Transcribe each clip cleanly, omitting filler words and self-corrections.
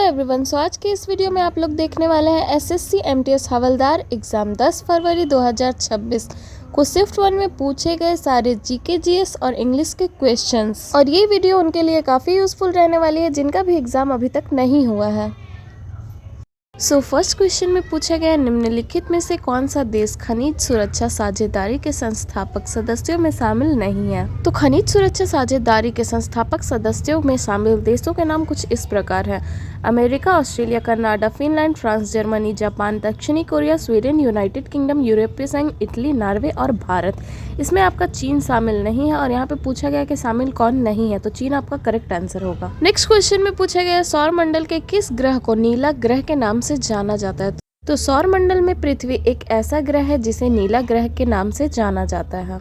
Everyone, सो आज के इस वीडियो में आप लोग देखने वाले हैं एसएससी एमटीएस हवलदार एग्ज़ाम 10 फरवरी 2026 को शिफ्ट 1 में पूछे गए सारे जीके जीएस और इंग्लिश के क्वेश्चंस। और ये वीडियो उनके लिए काफ़ी यूज़फुल रहने वाली है जिनका भी एग्ज़ाम अभी तक नहीं हुआ है। फर्स्ट क्वेश्चन में पूछा गया, निम्नलिखित में से कौन सा देश खनिज सुरक्षा साझेदारी के संस्थापक सदस्यों में शामिल नहीं है। तो खनिज सुरक्षा साझेदारी के संस्थापक सदस्यों में शामिल देशों के नाम कुछ इस प्रकार है: America, Australia, Canada, Finland, France, Germany, Japan, दक्षिणी कोरिया, स्वीडन, यूनाइटेड किंगडम, यूरोपीय संघ, इटली, नॉर्वे और भारत। इसमें आपका चीन शामिल नहीं है और यहाँ पे पूछा गया कि शामिल कौन नहीं है, तो चीन आपका करेक्ट आंसर होगा। नेक्स्ट क्वेश्चन में पूछा गया, सौर मंडल के किस ग्रह को नीला ग्रह के नाम से जाना जाता है। तो सौर मंडल में पृथ्वी एक ऐसा ग्रह है जिसे नीला ग्रह के नाम से जाना जाता है।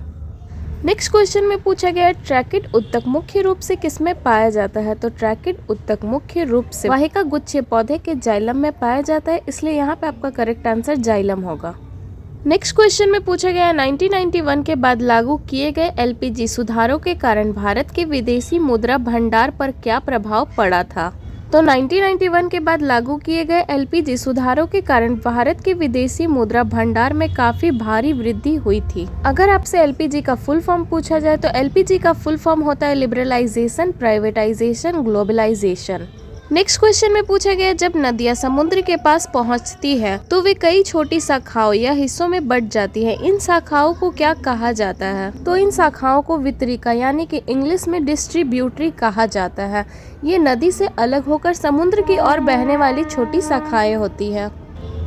नेक्स्ट क्वेश्चन में पूछा गया, ट्रैकिड उत्तक मुख्य रूप से किसमें पाया जाता है। तो ट्रैकिड उत्तक मुख्य रूप से वाहिका गुच्छे पौधे के जाइलम में पाया जाता है, इसलिए यहाँ पे आपका करेक्ट आंसर जाइलम होगा। नेक्स्ट क्वेश्चन में पूछा गया, 1991 के बाद लागू किए गए एलपीजी सुधारों के कारण भारत के विदेशी मुद्रा भंडार पर क्या प्रभाव पड़ा था। तो 1991 के बाद लागू किए गए एलपीजी सुधारों के कारण भारत के विदेशी मुद्रा भंडार में काफी भारी वृद्धि हुई थी। अगर आपसे एलपीजी का फुल फॉर्म पूछा जाए तो एलपीजी का फुल फॉर्म होता है liberalisation, privatisation, globalisation. Next question में पूछा गया, जब नदियां समुद्र के पास पहुंचती है तो वे कई छोटी शाखाओं या हिस्सों में बंट जाती है। इन शाखाओं को क्या कहा जाता है। तो इन शाखाओं को वितरिका यानी कि इंग्लिश में डिस्ट्रीब्यूटरी कहा जाता है। ये नदी से अलग होकर समुद्र की ओर बहने वाली छोटी शाखाएं होती है।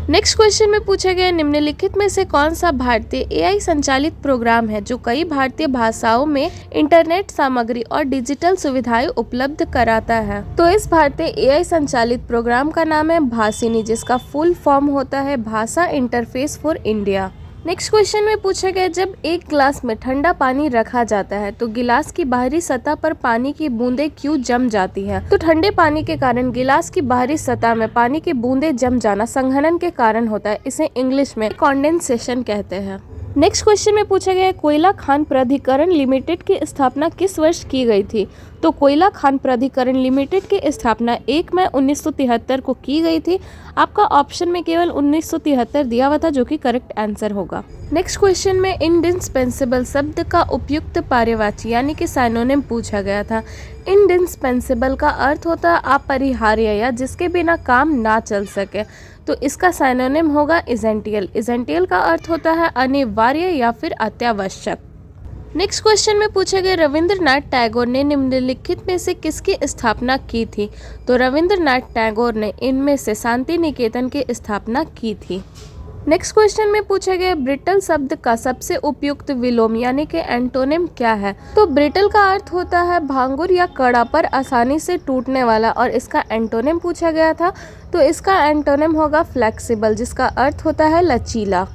नेक्स्ट क्वेश्चन में पूछा गया, निम्नलिखित में से कौन सा भारतीय एआई संचालित प्रोग्राम है जो कई भारतीय भाषाओं में इंटरनेट सामग्री और डिजिटल सुविधाएं उपलब्ध कराता है। तो इस भारतीय एआई संचालित प्रोग्राम का नाम है भाषिनी, जिसका फुल फॉर्म होता है भाषा interface for India. Next question में पूछा गया, जब एक गिलास में ठंडा पानी रखा जाता है तो गिलास की बाहरी सतह पर पानी की बूंदें क्यों जम जाती है। तो ठंडे पानी के कारण गिलास की बाहरी सतह में पानी की बूंदें जम जाना संघनन के कारण होता है। इसे इंग्लिश में कंडेंसेशन कहते हैं। नेक्स्ट क्वेश्चन में पूछा गया, कोयला खान प्राधिकरण लिमिटेड की स्थापना किस वर्ष की गई थी। तो कोयला खान प्राधिकरण लिमिटेड की स्थापना 1 मई 1973 को की गई थी। आपका ऑप्शन में केवल 1973 दिया हुआ था, जो कि करेक्ट आंसर होगा। नेक्स्ट क्वेश्चन में इंडिस्पेंसेबल शब्द का उपयुक्त पर्यायवाची यानी कि साइनोनिम पूछा गया था। इंडिस्पेंसेबल का अर्थ होता है अपरिहार्य या जिसके बिना काम ना चल सके, तो इसका साइनोनिम होगा इसेंटियल। इसेंटियल का अर्थ होता है अनिवार्य या फिर अत्यावश्यक। नेक्स्ट क्वेश्चन में पूछा गया, रविंद्रनाथ टैगोर ने निम्नलिखित में से किसकी स्थापना की थी। तो रविंद्रनाथ टैगोर ने इनमें से शांति निकेतन की स्थापना की थी। नेक्स्ट क्वेश्चन में पूछा गया, ब्रिटल शब्द का सबसे उपयुक्त विलोम यानी कि एंटोनिम क्या है। तो ब्रिटल का अर्थ होता है भांगुर या कड़ा पर आसानी से टूटने वाला, और इसका एंटोनिम पूछा गया था तो इसका एंटोनिम होगा फ्लेक्सिबल, जिसका अर्थ होता है लचीला।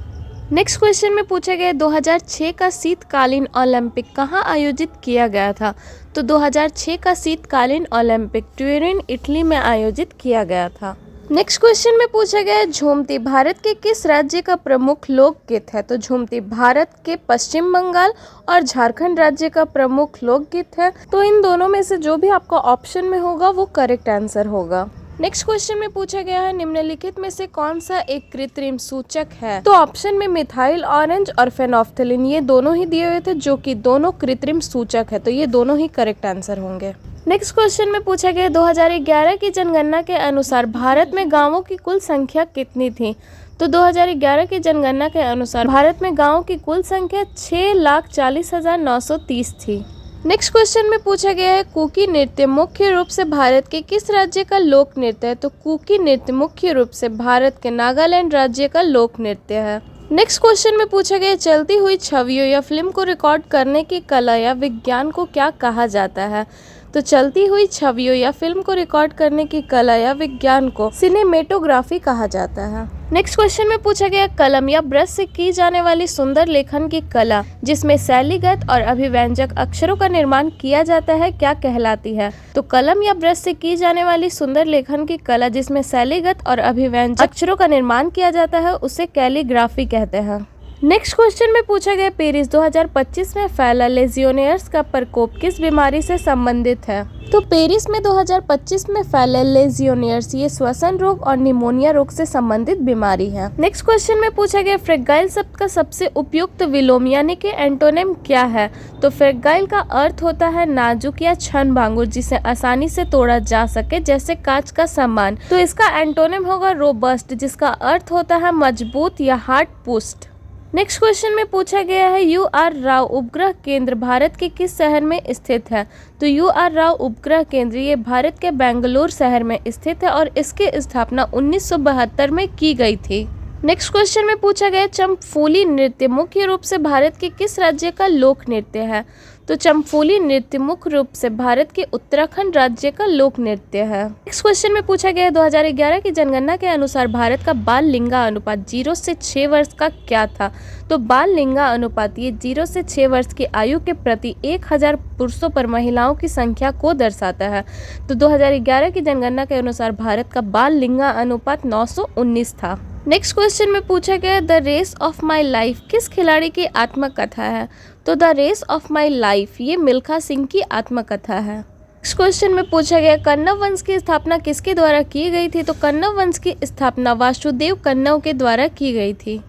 नेक्स्ट क्वेश्चन में पूछा गया, 2006 का शीतकालीन ओलंपिक कहाँ आयोजित किया गया था। तो 2006 का शीतकालीन ओलंपिक ट्यूरिन, इटली में आयोजित किया गया था। नेक्स्ट क्वेश्चन में पूछा गया, झूमती भारत के किस राज्य का प्रमुख लोकगीत है। तो झूमती भारत के पश्चिम बंगाल और झारखंड राज्य का प्रमुख लोकगीत है। तो इन दोनों में से जो भी आपका ऑप्शन में होगा वो करेक्ट आंसर होगा। नेक्स्ट क्वेश्चन में पूछा गया है, निम्नलिखित में से कौन सा एक कृत्रिम सूचक है। तो ऑप्शन में मिथाइल ऑरेंज और फेनोफ्थलीन ये दोनों ही दिए हुए थे, जो कि दोनों कृत्रिम सूचक है, तो ये दोनों ही करेक्ट आंसर होंगे। नेक्स्ट क्वेश्चन में पूछा गया, 2011 की जनगणना के अनुसार भारत में गांवों की कुल संख्या कितनी थी। तो 2011 की जनगणना के अनुसार भारत में गांवों की कुल संख्या 6,40,930 थी। नेक्स्ट क्वेश्चन में पूछा गया है, कुकी नृत्य मुख्य रूप से भारत के किस राज्य का लोक नृत्य है। तो कुकी नृत्य मुख्य रूप से भारत के नागालैंड राज्य का लोक नृत्य है। नेक्स्ट क्वेश्चन में पूछा गया, चलती हुई छवियों या फिल्म को रिकॉर्ड करने की कला या विज्ञान को क्या कहा जाता है। तो चलती हुई छवियों या फिल्म को रिकॉर्ड करने की कला या विज्ञान को सिनेमेटोग्राफी कहा जाता है। नेक्स्ट क्वेश्चन में पूछा गया, कलम या ब्रश से की जाने वाली सुंदर लेखन की कला जिसमें शैलीगत और अभिव्यंजक अक्षरों का निर्माण किया जाता है क्या कहलाती है। तो कलम या ब्रश से की जाने वाली सुंदर लेखन की कला जिसमें शैलीगत और अभिव्यंजक अक्षरों का निर्माण किया जाता है उसे कैलीग्राफी कहते हैं। नेक्स्ट क्वेश्चन में पूछा गया पेरिस 2025 में फैला लेजियोनेयर्स का प्रकोप किस बीमारी से संबंधित है? तो पेरिस में 2025 में फैले लेजियोनेयर्स ये श्वसन रोग और निमोनिया रोग से संबंधित बीमारी है। नेक्स्ट क्वेश्चन में पूछा गया फ्रेगाइल शब्द का सबसे उपयुक्त विलोम यानी कि एंटोनिम क्या है? तो फ्रेगाइल का अर्थ होता है नाजुक या क्षण भांगुर जिसे आसानी से तोड़ा जा सके, जैसे कांच का सामान। तो इसका एंटोनिम होगा रोबस्ट, जिसका अर्थ होता है मजबूत या हार्ड पुस्ट। नेक्स्ट क्वेश्चन में पूछा गया है UR राव उपग्रह केंद्र भारत के किस शहर में स्थित है? तो UR राव उपग्रह केंद्र ये भारत के बेंगलुरु शहर में स्थित है और इसकी स्थापना 1972 में की गई थी। नेक्स्ट क्वेश्चन में पूछा गया चंपफूली नृत्य मुख्य रूप से भारत के किस राज्य का लोक नृत्य है? तो चंपफूली नृत्य मुख्य रूप से भारत के उत्तराखंड राज्य का लोक नृत्य है। नेक्स्ट क्वेश्चन में पूछा गया 2011 की जनगणना के अनुसार भारत का बाल लिंगा अनुपात 0 से 6 वर्ष का क्या था? तो बाल लिंगा अनुपात ये 0 से 6 वर्ष की आयु के प्रति 1000 पुरुषों पर महिलाओं की संख्या को दर्शाता है। तो 2011 की जनगणना के अनुसार भारत का बाल लिंगा अनुपात 919 था। नेक्स्ट क्वेश्चन में पूछा गया the race of my life किस खिलाड़ी की आत्मकथा है? तो the race of my life ये मिल्खा सिंह की आत्मकथा है। नेक्स्ट क्वेश्चन में पूछा गया कन्नव वंश की स्थापना किसके द्वारा की गई थी? तो कन्नव वंश की स्थापना वासुदेव कन्नव के द्वारा की गई थी।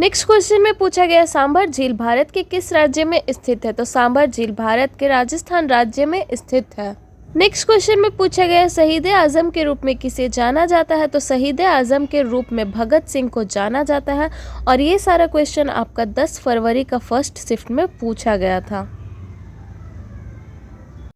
नेक्स्ट क्वेश्चन में पूछा गया सांभर झील भारत के किस राज्य में स्थित है? तो सांभर झील भारत के राजस्थान राज्य में स्थित है। नेक्स्ट क्वेश्चन में पूछा गया शहीद आजम के रूप में किसे जाना जाता है? तो शहीद आजम के रूप में भगत सिंह को जाना जाता है और ये सारा क्वेश्चन आपका 10 फरवरी का फर्स्ट शिफ्ट में पूछा गया था।